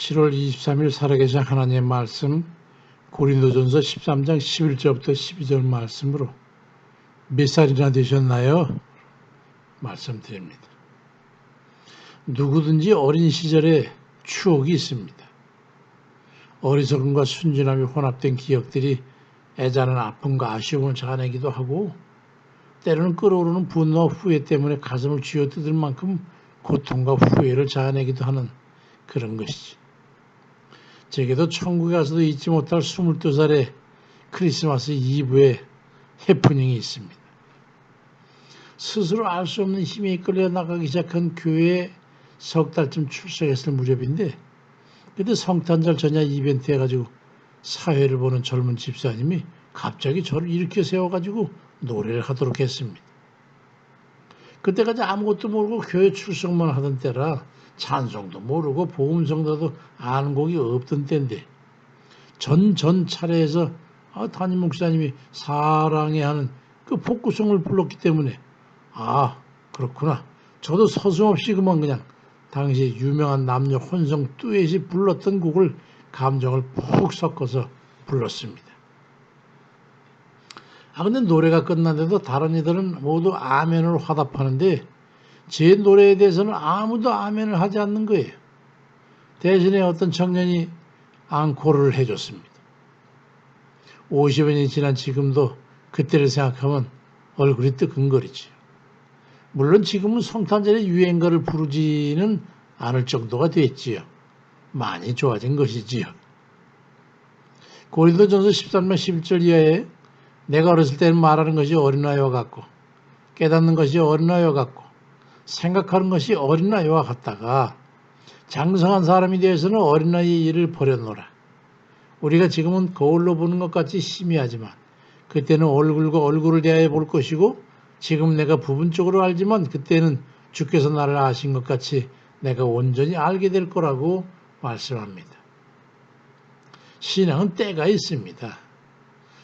7월 23일 살아계신 하나님의 말씀 고린도전서 13장 11절부터 12절 말씀으로 몇 살이나 되셨나요? 말씀드립니다. 누구든지 어린 시절에 추억이 있습니다. 어리석음과 순진함이 혼합된 기억들이 애자는 아픔과 아쉬움을 자아내기도 하고 때로는 끓어오르는 분노와 후회 때문에 가슴을 쥐어뜯을 만큼 고통과 후회를 자아내기도 하는 그런 것이지. 제게도 천국에 가서도 잊지 못할 22살의 크리스마스 이브의 해프닝이 있습니다. 스스로 알 수 없는 힘에 이끌려 나가기 시작한 교회에 석 달쯤 출석했을 무렵인데 그때 성탄절 전야 이벤트 해가지고 사회를 보는 젊은 집사님이 갑자기 저를 일으켜 세워가지고 노래를 하도록 했습니다. 그때까지 아무것도 모르고 교회 출석만 하던 때라 찬송도 모르고 복음성가도 아는 곡이 없던 때인데 전 차례에서 담임 목사님이 사랑해 하는 그 복구성을 불렀기 때문에 그렇구나. 저도 서슴없이 그냥 당시 유명한 남녀 혼성 듀엣이 불렀던 곡을 감정을 푹 섞어서 불렀습니다. 근데 노래가 끝났는데도 다른 이들은 모두 아멘으로 화답하는데 제 노래에 대해서는 아무도 아멘을 하지 않는 거예요. 대신에 어떤 청년이 앙코르를 해줬습니다. 50여 년이 지난 지금도 그때를 생각하면 얼굴이 뜨끔거리지요. 물론 지금은 성탄절에 유행가를 부르지는 않을 정도가 됐지요. 많이 좋아진 것이지요. 고린도전서 13장 11절 이하에 내가 어렸을 때는 말하는 것이 어린아이와 같고 깨닫는 것이 어린아이와 같고 생각하는 것이 어린아이와 같다가 장성한 사람이 되어서는 어린아이의 일을 버렸노라. 우리가 지금은 거울로 보는 것 같이 희미하지만 그때는 얼굴과 얼굴을 대하여 볼 것이고 지금 내가 부분적으로 알지만 그때는 주께서 나를 아신 것 같이 내가 온전히 알게 될 거라고 말씀합니다. 신앙은 때가 있습니다.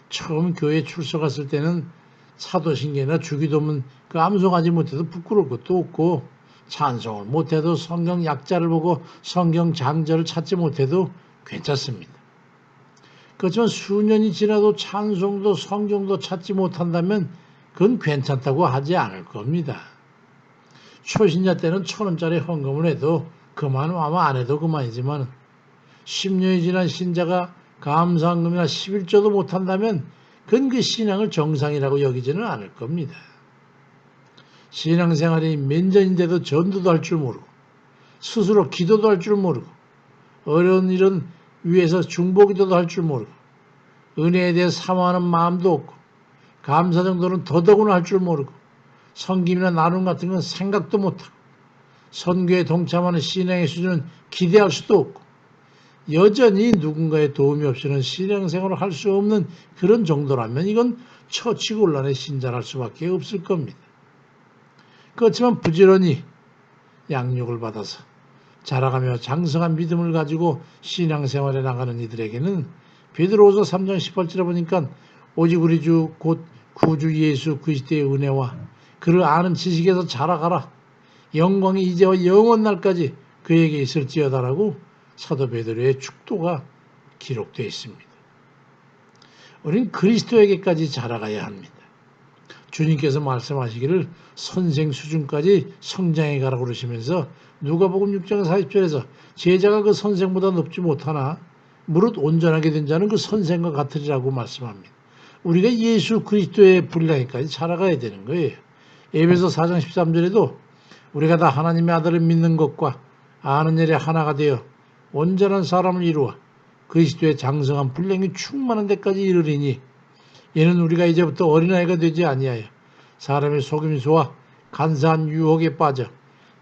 처음 교회에 출석했을 때는 사도신경이나 주기도문 암송하지 못해도 부끄러울 것도 없고 찬송을 못해도 성경 약자를 보고 성경 장절을 찾지 못해도 괜찮습니다. 그렇지만 수년이 지나도 찬송도 성경도 찾지 못한다면 그건 괜찮다고 하지 않을 겁니다. 초신자 때는 1,000원짜리 헌금을 해도 그만 아마 안 해도 그만이지만 10년이 지난 신자가 감사헌금이나 11조도 못한다면 그건 그 신앙을 정상이라고 여기지는 않을 겁니다. 신앙생활이 몇 년인데도 전도도 할 줄 모르고 스스로 기도도 할 줄 모르고 어려운 일은 위에서 중보기도도 할 줄 모르고 은혜에 대해 사모하는 마음도 없고 감사 정도는 더더구나 할 줄 모르고 섬김이나 나눔 같은 건 생각도 못하고 선교에 동참하는 신앙의 수준은 기대할 수도 없고 여전히 누군가의 도움이 없이는 신앙생활을 할 수 없는 그런 정도라면 이건 처치곤란의 신자랄 수밖에 없을 겁니다. 그렇지만 부지런히 양육을 받아서 자라가며 장성한 믿음을 가지고 신앙생활에 나가는 이들에게는 베드로후서 3장 18절에 보니까 오직 우리 주 곧 구주 예수 그리스도의 은혜와 그를 아는 지식에서 자라가라. 영광이 이제와 영원날까지 그에게 있을지어다라고 사도 베드로의 축도가 기록되어 있습니다. 우리는 그리스도에게까지 자라가야 합니다. 주님께서 말씀하시기를 선생 수준까지 성장해 가라고 그러시면서 누가복음 6장 40절에서 제자가 그 선생보다 높지 못하나 무릇 온전하게 된 자는 그 선생과 같으리라고 말씀합니다. 우리가 예수 그리스도의 분량에까지 자라가야 되는 거예요. 에베소 4장 13절에도 우리가 다 하나님의 아들을 믿는 것과 아는 일에 하나가 되어 온전한 사람을 이루어 그리스도의 장성한 분량이 충만한 데까지 이르리니 이는 우리가 이제부터 어린아이가 되지 아니하여 사람의 속임수와 간사한 유혹에 빠져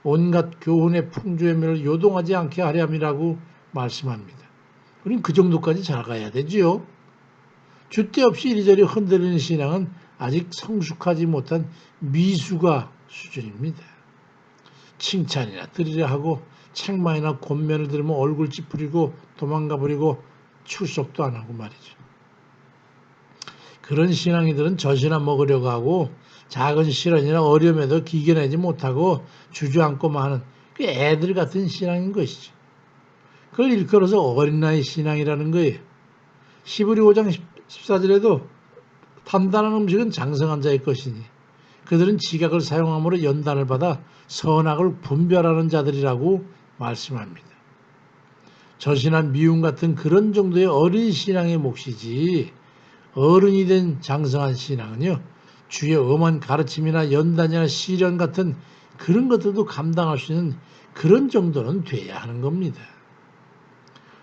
온갖 교훈의 풍조의 요동하지 않게 하려 함이라고 말씀합니다. 우리는 그 정도까지 자라가야 되지요. 줏대 없이 이리저리 흔들리는 신앙은 아직 성숙하지 못한 미숙아 수준입니다. 칭찬이나 드리려 하고 책망이나 권면을 들으면 얼굴 찌푸리고 도망가 버리고 출석도 안 하고 말이죠. 그런 신앙이들은 젖이나 먹으려고 하고 작은 시련이나 어려움에도 기겨내지 못하고 주저앉고 마는 그 애들 같은 신앙인 것이죠. 그걸 일컬어서 어린 나이 신앙이라는 거예요. 히브리 5장 14절에도 단단한 음식은 장성한 자의 것이니 그들은 지각을 사용함으로 연단을 받아 선악을 분별하는 자들이라고 말씀합니다. 저신한 미움 같은 그런 정도의 어린 신앙의 몫이지 어른이 된 장성한 신앙은요, 주의 엄한 가르침이나 연단이나 시련 같은 그런 것들도 감당할 수 있는 그런 정도는 돼야 하는 겁니다.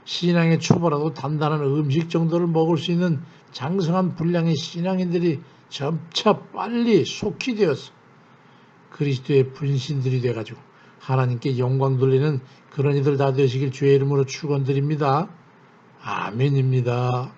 신앙의 초보라도 단단한 음식 정도를 먹을 수 있는 장성한 분량의 신앙인들이 점차 빨리 속히 되어서 그리스도의 분신들이 돼가지고 하나님께 영광 돌리는 그런 이들 다 되시길 주의 이름으로 축원드립니다. 아멘입니다.